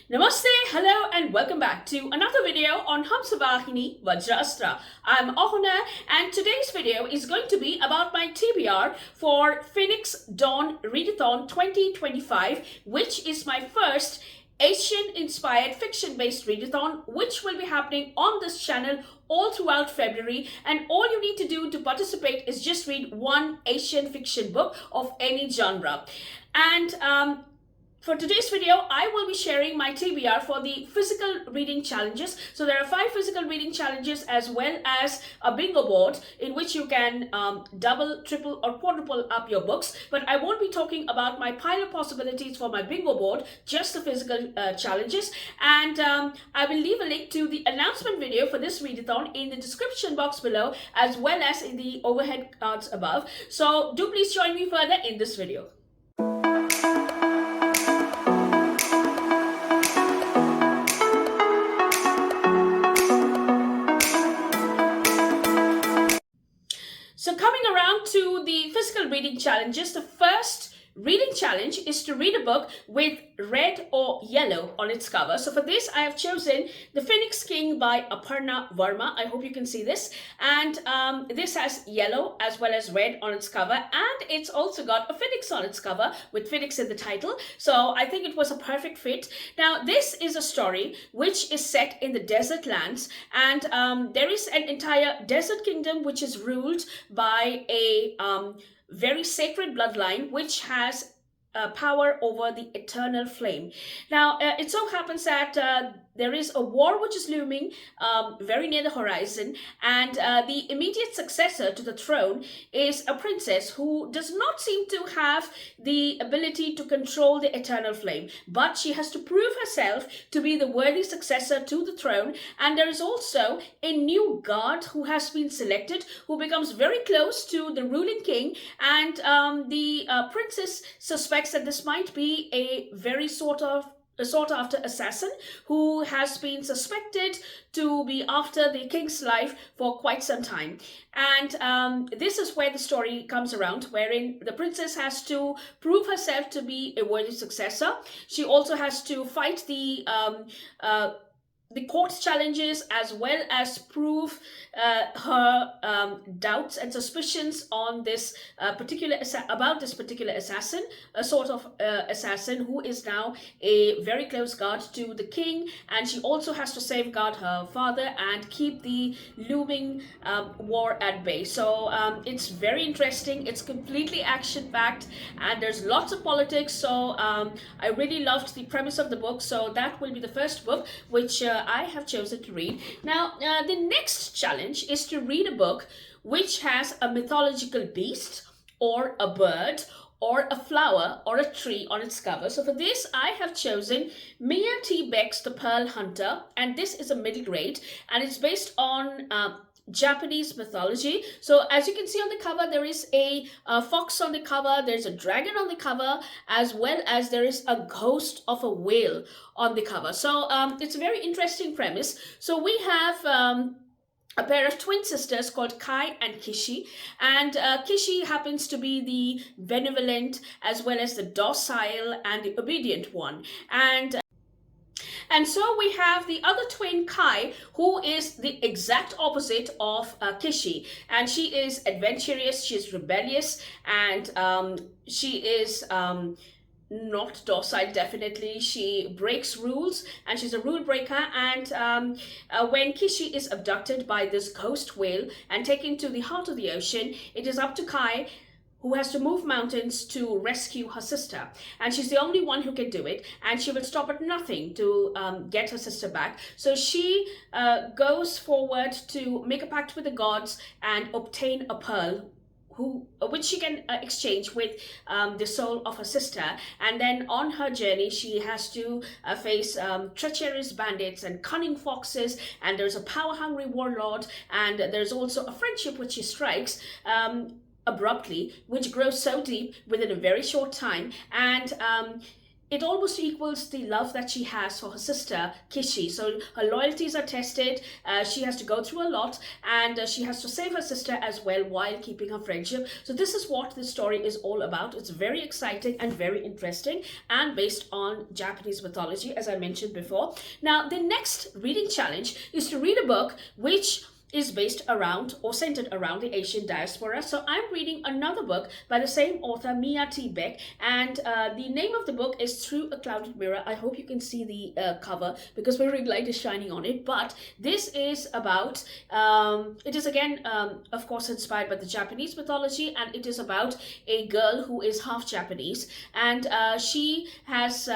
Namaste, hello and welcome back to another video on Hamsavahini, Vajraasthra. I'm Awhona and today's video is going to be about my TBR for Phoenix Dawn Readathon 2025, which is my first Asian-inspired fiction-based readathon, which will be happening on this channel all throughout February. And all you need to do to participate is just read one Asian fiction book of any genre. And for today's video, I will be sharing my TBR for the physical reading challenges. So there are 5 physical reading challenges as well as a bingo board in which you can double, triple or quadruple up your books. But I won't be talking about my pile of possibilities for my bingo board, just the physical challenges. And I will leave a link to the announcement video for this readathon in the description box below as well as in the overhead cards above. So do please join me further in this video. So coming around to the physical reading challenges, the first reading challenge is to read a book with red or yellow on its cover. So for this, I have chosen The Phoenix King by Aparna Verma. I hope you can see this. And this has yellow as well as red on its cover. And it's also got a phoenix on its cover with phoenix in the title. So I think it was a perfect fit. Now, this is a story which is set in the desert lands. And there is an entire desert kingdom which is ruled by a very sacred bloodline which has power over the eternal flame. Now, it so happens that there is a war which is looming very near the horizon, and the immediate successor to the throne is a princess who does not seem to have the ability to control the eternal flame, but she has to prove herself to be the worthy successor to the throne. And there is also a new guard who has been selected, who becomes very close to the ruling king, and the princess suspects that this might be a very sought after assassin who has been suspected to be after the king's life for quite some time. And this is where the story comes around, wherein the princess has to prove herself to be a worthy successor. She also has to fight the court challenges as well as prove her doubts and suspicions on this particular assassin, a sort of assassin who is now a very close guard to the king, and she also has to safeguard her father and keep the looming war at bay. So it's very interesting. It's completely action-packed and there's lots of politics. So I really loved the premise of the book. So that will be the first book which I have chosen to read. Now, the next challenge is to read a book which has a mythological beast or a bird or a flower or a tree on its cover. So for this, I have chosen Mia T. Beck's The Pearl Hunter, and this is a middle grade, and it's based on Japanese mythology. So as you can see on the cover, there is a fox on the cover, there's a dragon on the cover, as well as there is a ghost of a whale on the cover. So it's a very interesting premise. So we have a pair of twin sisters called Kai and Kishi, and Kishi happens to be the benevolent as well as the docile and the obedient one. And so we have the other twin, Kai, who is the exact opposite of Kishi. And she is adventurous, she is rebellious, and she is not docile, definitely. She breaks rules and she's a rule breaker. And when Kishi is abducted by this ghost whale and taken to the heart of the ocean, it is up to Kai, who has to move mountains to rescue her sister. And she's the only one who can do it. And she will stop at nothing to get her sister back. So she goes forward to make a pact with the gods and obtain a pearl, which she can exchange with the soul of her sister. And then on her journey, she has to face treacherous bandits and cunning foxes, and there's a power-hungry warlord, and there's also a friendship which she strikes abruptly, which grows so deep within a very short time. And it almost equals the love that she has for her sister Kishi. So her loyalties are tested. She has to go through a lot, and she has to save her sister as well while keeping her friendship. So this is what this story is all about. It's very exciting and very interesting, and based on Japanese mythology, as I mentioned before. Now, the next reading challenge is to read a book which is based around or centered around the Asian diaspora. So I'm reading another book by the same author, Mia T. Beck, and the name of the book is Through a Clouded Mirror. I hope you can see the cover because my ring light is shining on it. But this is about, it is again, of course, inspired by the Japanese mythology, and it is about a girl who is half Japanese, and she has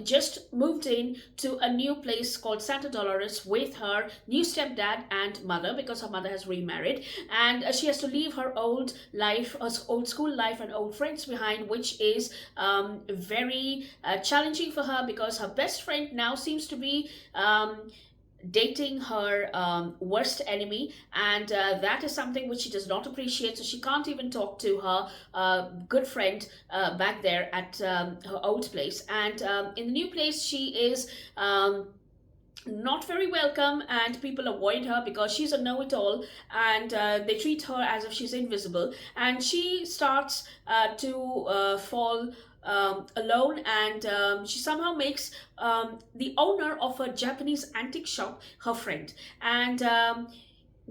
just moved in to a new place called Santa Dolores with her new stepdad and mother, because her mother has remarried, and she has to leave her old life, her old school life and old friends behind, which is very challenging for her, because her best friend now seems to be dating her worst enemy, and that is something which she does not appreciate. So she can't even talk to her good friend back there at her old place, and in the new place she is not very welcome, and people avoid her because she's a know-it-all, and they treat her as if she's invisible, and she starts to fall alone, and she somehow makes the owner of a Japanese antique shop her friend, and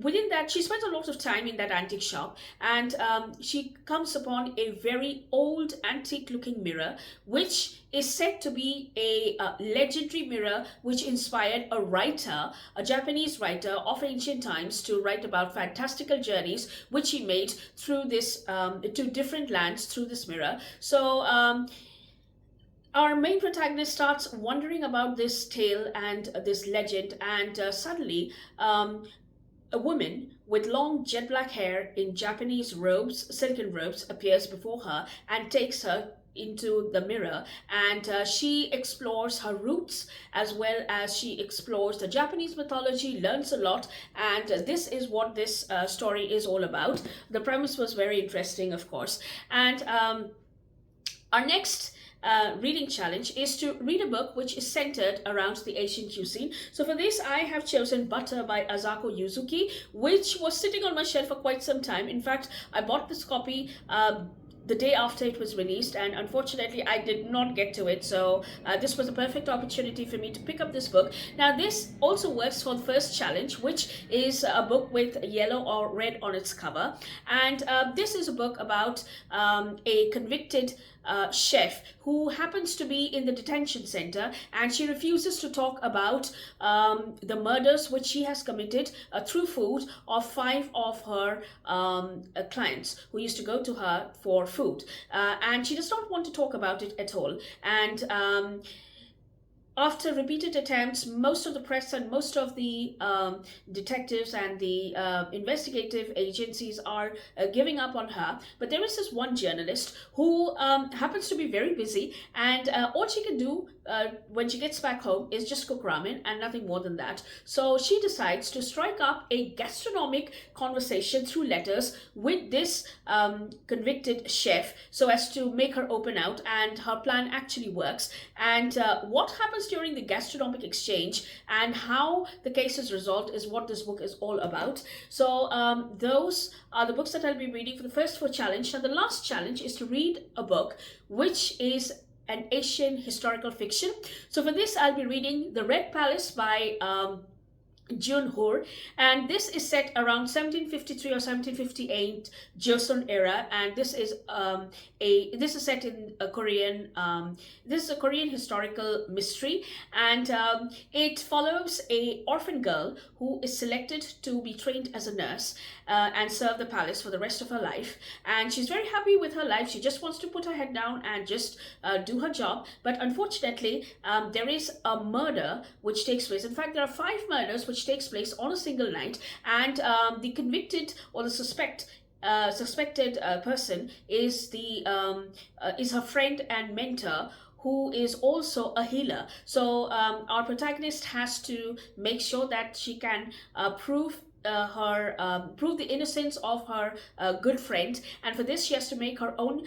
within that, she spends a lot of time in that antique shop, and she comes upon a very old antique looking mirror, which is said to be a legendary mirror which inspired a writer, a Japanese writer of ancient times, to write about fantastical journeys which he made through this to different lands through this mirror. So our main protagonist starts wondering about this tale and this legend, and suddenly a woman with long jet black hair in Japanese robes, silken robes, appears before her and takes her into the mirror, and she explores her roots as well as she explores the Japanese mythology, learns a lot, and this is what this story is all about. The premise was very interesting, of course, and our next reading challenge is to read a book which is centered around the Asian cuisine. So for this, I have chosen Butter by Asako Yuzuki, which was sitting on my shelf for quite some time. In fact, I bought this copy the day after it was released, and unfortunately I did not get to it, so this was a perfect opportunity for me to pick up this book. Now, this also works for the first challenge, which is a book with yellow or red on its cover, and this is a book about a convicted chef who happens to be in the detention center, and she refuses to talk about the murders which she has committed through food of 5 of her clients who used to go to her for food, and she does not want to talk about it at all. And after repeated attempts, most of the press and most of the detectives and the investigative agencies are giving up on her. But there is this one journalist who happens to be very busy, and all she can do when she gets back home is just cook ramen and nothing more than that. So she decides to strike up a gastronomic conversation through letters with this convicted chef so as to make her open out, and her plan actually works. And what happens during the gastronomic exchange and how the case is resolved is what this book is all about. So those are the books that I'll be reading for the first 4 challenges. And the last challenge is to read a book which is an Asian historical fiction. So for this, I'll be reading The Red Palace by Jun Hoor, and this is set around 1753 or 1758 Joseon era, and this is set in a Korean this is a Korean historical mystery, and it follows a orphan girl who is selected to be trained as a nurse and serve the palace for the rest of her life, and she's very happy with her life. She just wants to put her head down and just do her job, but unfortunately there is a murder which takes place. In fact, there are 5 murders which takes place on a single night, and the convicted or the suspected person is her friend and mentor, who is also a healer. So our protagonist has to make sure that she can prove prove the innocence of her good friend, and for this she has to make her own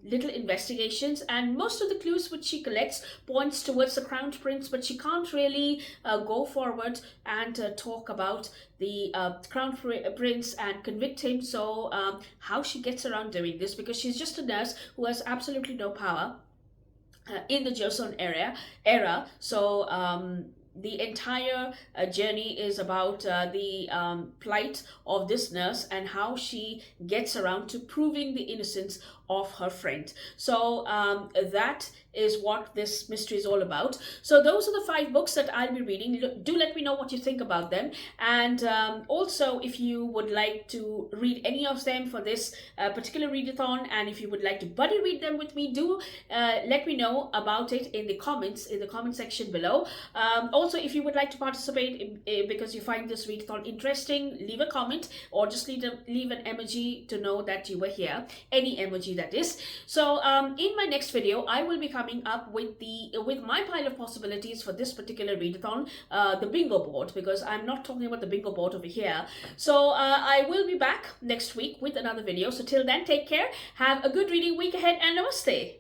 little investigations, and most of the clues which she collects points towards the crown prince, but she can't really go forward and talk about the crown prince and convict him. So how she gets around doing this, because she's just a nurse who has absolutely no power in the Joseon era. So the entire journey is about the plight of this nurse and how she gets around to proving the innocence of her friend. So that is what this mystery is all about. So those are the 5 books that I'll be reading. Do let me know what you think about them, and also if you would like to read any of them for this particular readathon, and if you would like to buddy read them with me, do let me know about it in the comment section below. Also, if you would like to participate because you find this readathon interesting, leave a comment or just leave an emoji to know that you were here, any emoji that is. So in my next video I will be coming up with my pile of possibilities for this particular readathon, the bingo board, because I'm not talking about the bingo board over here. So I will be back next week with another video. So till then, take care, have a good reading week ahead, and namaste.